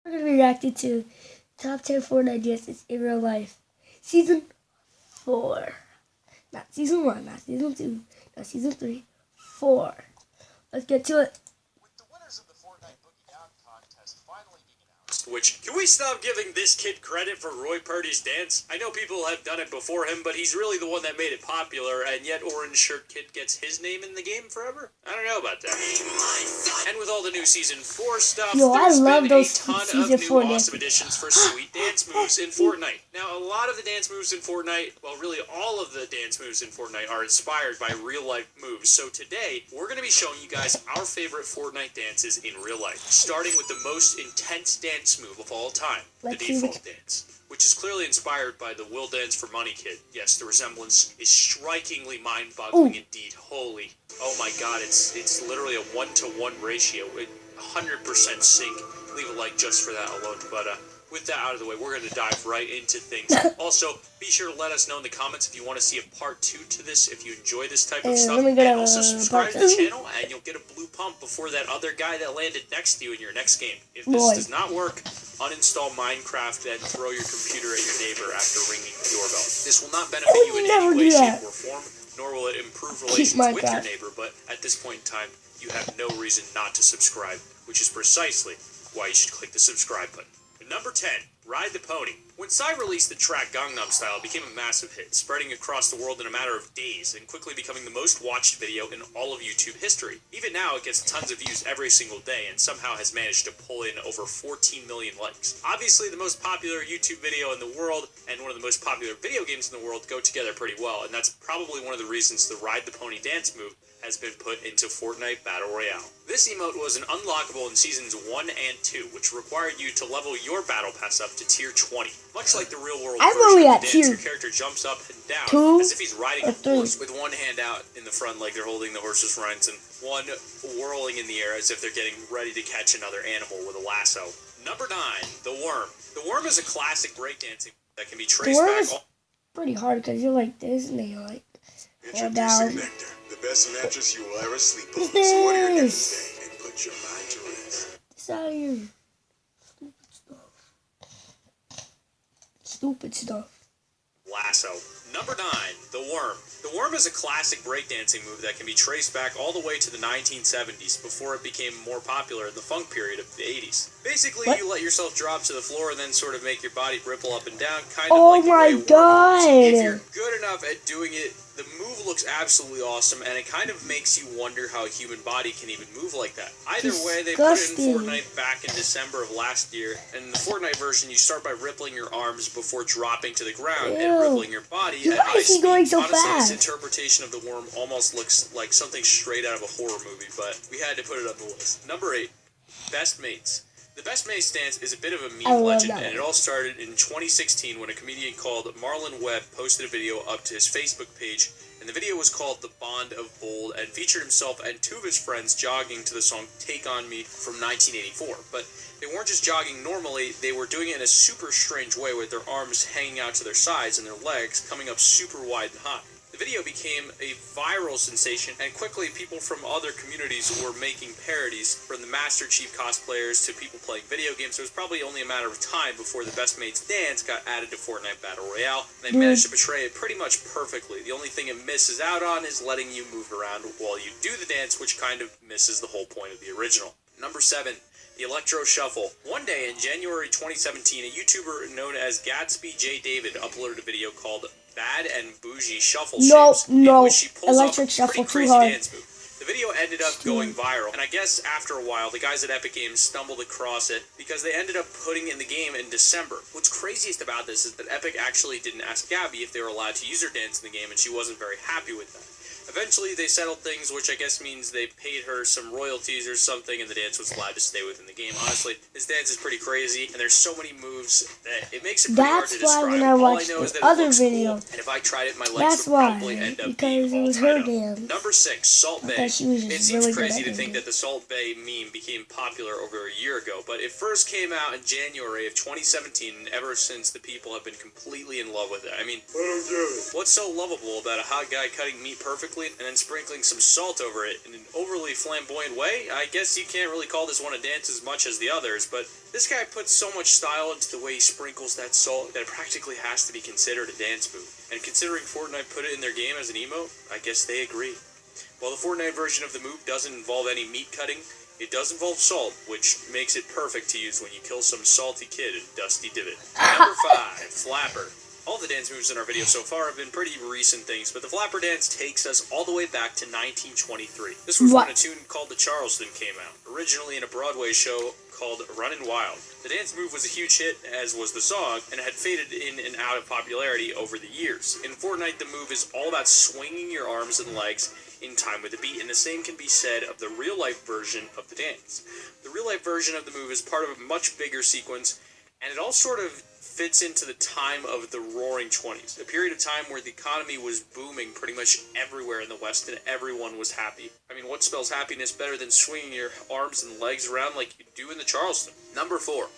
We're going to be reacting to top 10 Fortnite dances in real life. Season 4. Not Season 1, not Season 2, not Season 3. 4. Let's get to it. With the winners of the Fortnite Boogie Down contest finally being announced, which, can we stop giving this kid credit for Roy Purdy's dance? I know people have done it before him, but he's really the one that made it popular, and yet Orange Shirt Kid gets his name in the game forever? I don't know about that. And with all the new Season 4 stuff, there's been a ton of new awesome additions for sweet dance moves in Fortnite. Now, a lot of the dance moves in Fortnite, well, really all of the dance moves in Fortnite are inspired by real-life moves. So today, we're going to be showing you guys our favorite Fortnite dances in real life, starting with the most intense dance move of all time, the default dance, which is clearly inspired by the Will Dance for Money kid. Yes, the resemblance is strikingly mind-boggling indeed. Holy, oh my god, it's literally a 1-to-1 ratio, 100% sync. Leave a like just for that alone, but with that out of the way, we're going to dive right into things. Also, be sure to let us know in the comments if you want to see a part 2 to this, if you enjoy this type of stuff. And also subscribe to the channel, and you'll get a blue pump before that other guy that landed next to you in your next game. If this does not work, uninstall Minecraft and throw your computer at your neighbor after ringing the doorbell. This will not benefit you in any way, shape, or form, nor will it improve relations with your neighbor, but at this point in time, you have no reason not to subscribe, which is precisely why you should click the subscribe button. Number 10, Ride the Pony. When Psy released the track Gangnam Style, it became a massive hit, spreading across the world in a matter of days and quickly becoming the most watched video in all of YouTube history. Even now, it gets tons of views every single day and somehow has managed to pull in over 14 million likes. Obviously, the most popular YouTube video in the world and one of the most popular video games in the world go together pretty well, and that's probably one of the reasons the Ride the Pony dance move has been put into Fortnite Battle Royale. This emote was an unlockable in Seasons 1 and 2, which required you to level your Battle Pass up to Tier 20. Much like the real-world version of the dance, your character jumps up and down as if he's riding a horse, with one hand out in the front like they're holding the horse's reins, and one whirling in the air as if they're getting ready to catch another animal with a lasso. Number 9, The Worm. The Worm is a classic breakdancing that can be traced back all... pretty hard because you're like this and they like fall down. Nectar, the best mattress you will ever sleep on. So what are you going to say and put your mind to rest? This out of here. Stupid stuff. Lasso. Number 9, The Worm. The Worm is a classic breakdancing move that can be traced back all the way to the 1970s before it became more popular in the funk period of the 80s. Basically, you let yourself drop to the floor and then sort of make your body ripple up and down, kind of like the way it works. If you're good enough at doing it, the move looks absolutely awesome, and it kind of makes you wonder how a human body can even move like that. Either way, they put it in Fortnite back in December of last year, and in the Fortnite version, you start by rippling your arms before dropping to the ground and rippling your body at high speed. So honestly, fast. this interpretation of the worm almost looks like something straight out of a horror movie, but we had to put it on the list. Number 8, Best Mates. The Best Mates dance is a bit of a meme legend, and it all started in 2016 when a comedian called Marlon Webb posted a video up to his Facebook page, and the video was called The Bond of Bold and featured himself and 2 of his friends jogging to the song Take On Me from 1984. But they weren't just jogging normally, they were doing it in a super strange way with their arms hanging out to their sides and their legs coming up super wide and high. The video became a viral sensation, and quickly people from other communities were making parodies, from the Master Chief cosplayers to people playing video games. So it was probably only a matter of time before the Best Mates dance got added to Fortnite Battle Royale, and they managed to portray it pretty much perfectly. The only thing it misses out on is letting you move around while you do the dance, which kind of misses the whole point of the original. Number 7. The Electro Shuffle. One day in January 2017, a YouTuber known as Gatsby J. David uploaded a video called Bad and Bougie Shuffle Shapes, in which she pulls off a pretty crazy dance move. The video ended up going viral, and I guess after a while, the guys at Epic Games stumbled across it because they ended up putting in the game in December. What's craziest about this is that Epic actually didn't ask Gabby if they were allowed to use her dance in the game, and she wasn't very happy with that. Eventually, they settled things, which I guess means they paid her some royalties or something, and the dance was allowed to stay within the game. Honestly, this dance is pretty crazy, and there's so many moves that it makes it pretty hard to describe. When I watched the other video, cool, and if I tried it, my legs would probably end up being all tied up. Number 6, Salt Bay. It seems crazy to think that the Salt Bay meme became popular over a year ago, but it first came out in January of 2017, and ever since, the people have been completely in love with it. I mean, what's so lovable about a hot guy cutting meat perfectly? quickly and then sprinkling some salt over it in an overly flamboyant way. I guess you can't really call this one a dance as much as the others, but this guy puts so much style into the way he sprinkles that salt that it practically has to be considered a dance move. And considering Fortnite put it in their game as an emote, I guess they agree. While the Fortnite version of the move doesn't involve any meat cutting, it does involve salt, which makes it perfect to use when you kill some salty kid in Dusty Divot. Number 5, Flapper. All the dance moves in our video so far have been pretty recent things, but the Flapper dance takes us all the way back to 1923. This was when a tune called The Charleston came out, originally in a Broadway show called Runnin' Wild. The dance move was a huge hit, as was the song, and had faded in and out of popularity over the years. In Fortnite, the move is all about swinging your arms and legs in time with the beat, and the same can be said of the real-life version of the dance. The real-life version of the move is part of a much bigger sequence, and it all sort of fits into the time of the Roaring 20s, a period of time where the economy was booming pretty much everywhere in the West, and everyone was happy. I mean, what spells happiness better than swinging your arms and legs around like you do in the Charleston? Number 4,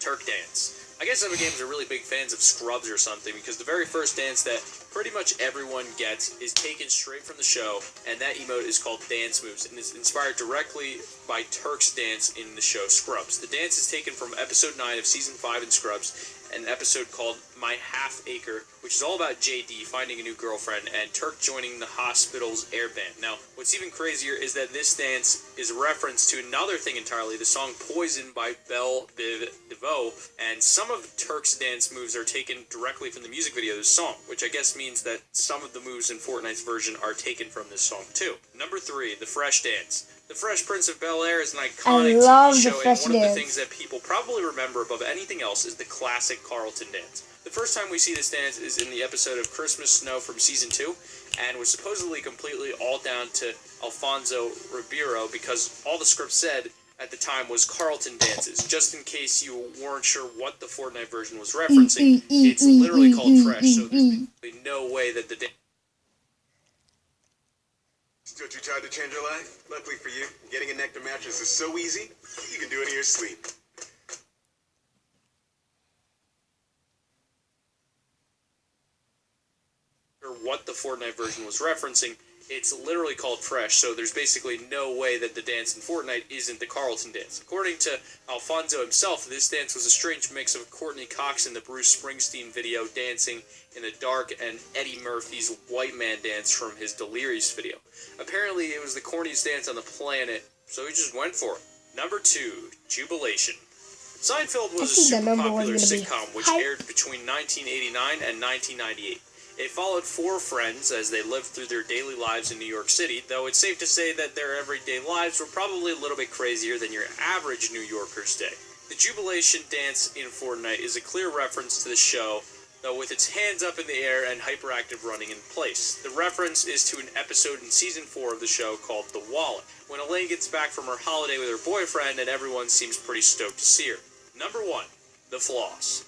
Turk Dance. I guess other games are really big fans of Scrubs or something, because the very first dance that pretty much everyone gets is taken straight from the show, and that emote is called Dance Moves, and is inspired directly by Turk's dance in the show Scrubs. The dance is taken from episode 9 of season 5 in Scrubs, an episode called My Half Acre, which is all about JD finding a new girlfriend and Turk joining the hospital's air band. Now, what's even crazier is that this dance is a reference to another thing entirely, the song Poison by Belle Biv DeVoe, and some of Turk's dance moves are taken directly from the music video of this song, which I guess means that some of the moves in Fortnite's version are taken from this song too. Number 3, The Fresh Dance. The Fresh Prince of Bel-Air is an iconic TV show, and one of the things that people probably remember above anything else is the classic Carlton dance. The first time we see this dance is in the episode of Christmas Snow from Season 2, and was supposedly completely all down to Alfonso Ribeiro, because all the script said at the time was Carlton dances. Just in case you weren't sure what the Fortnite version was referencing, it's literally called Fresh, so there's basically no way that the dance... Still too tired to change your life? Luckily for you, getting a Nectar mattress is so easy, you can do it in your sleep. Or what the Fortnite version was referencing, it's literally called Fresh, so there's basically no way that the dance in Fortnite isn't the Carlton dance. According to Alfonso himself, this dance was a strange mix of Courtney Cox in the Bruce Springsteen video dancing in the dark and Eddie Murphy's White Man dance from his Delirious video. Apparently, it was the corniest dance on the planet, so he just went for it. Number 2, Jubilation. Seinfeld was a super popular sitcom which aired between 1989 and 1998. It followed 4 friends as they lived through their daily lives in New York City, though it's safe to say that their everyday lives were probably a little bit crazier than your average New Yorker's day. The Jubilation dance in Fortnite is a clear reference to the show, though with its hands up in the air and hyperactive running in place. The reference is to an episode in Season 4 of the show called The Wallet, when Elaine gets back from her holiday with her boyfriend and everyone seems pretty stoked to see her. Number 1, The Floss.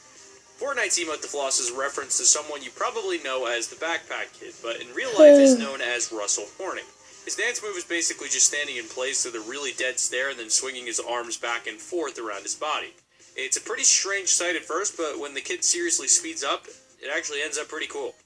Fortnite's emote The Floss is a reference to someone you probably know as the Backpack Kid, but in real life is known as Russell Horning. His dance move is basically just standing in place with a really dead stare and then swinging his arms back and forth around his body. It's a pretty strange sight at first, but when the kid seriously speeds up, it actually ends up pretty cool.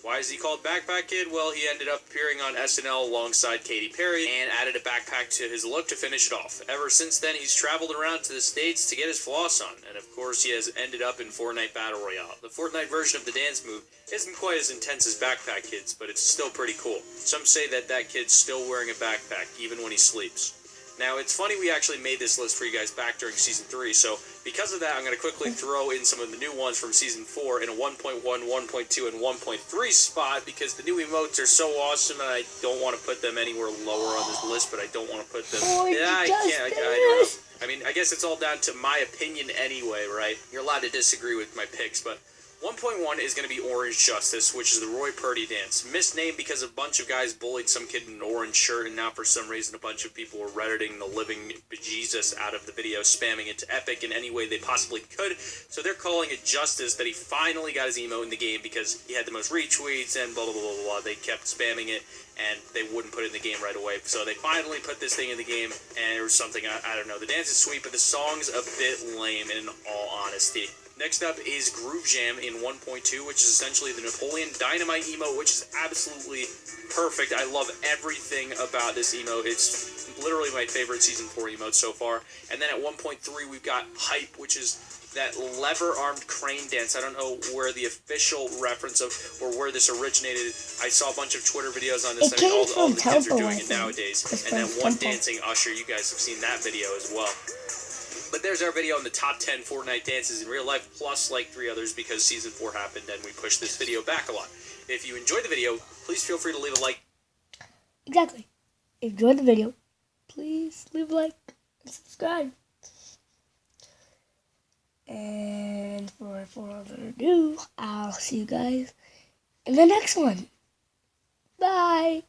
Why is he called Backpack Kid? Well, he ended up appearing on SNL alongside Katy Perry and added a backpack to his look to finish it off. Ever since then, he's traveled around to the States to get his floss on, and of course he has ended up in Fortnite Battle Royale. The Fortnite version of the dance move isn't quite as intense as Backpack Kid's, but it's still pretty cool. Some say that that kid's still wearing a backpack, even when he sleeps. Now, it's funny we actually made this list for you guys back during Season 3, so because of that, I'm going to quickly throw in some of the new ones from Season 4 in a 1.1, 1.2, and 1.3 spot, because the new emotes are so awesome, and I don't want to put them anywhere lower on this list, but I don't want to put them... I don't know. I mean, I guess it's all down to my opinion anyway, right? You're allowed to disagree with my picks, but 1.1 is going to be Orange Justice, which is the Roy Purdy dance. Misnamed because a bunch of guys bullied some kid in an orange shirt, and now for some reason a bunch of people were redditing the living bejesus out of the video, spamming it to Epic in any way they possibly could. So they're calling it justice that he finally got his emo in the game because he had the most retweets and blah, blah, blah, blah, blah. They kept spamming it, and they wouldn't put it in the game right away. So they finally put this thing in the game, and it was something, I don't know. The dance is sweet, but the song's a bit lame in all honesty. Next up is Groove Jam in 1.2, which is essentially the Napoleon Dynamite emote, which is absolutely perfect. I love everything about this emote. It's literally my favorite Season 4 emote so far. And then at 1.3, we've got Hype, which is that lever-armed crane dance. I don't know where the official reference of or where this originated. I saw a bunch of Twitter videos on this. It came all from the kids are Temple, doing I it think. nowadays. It's And then from One Temple. Dancing Usher, you guys have seen that video as well. But there's our video on the top 10 Fortnite dances in real life, plus like 3 others because Season 4 happened and we pushed this video back a lot. If you enjoyed the video, please feel free to leave a like. Exactly. If you enjoyed the video, please leave a like and subscribe. And for further ado, I'll see you guys in the next one. Bye.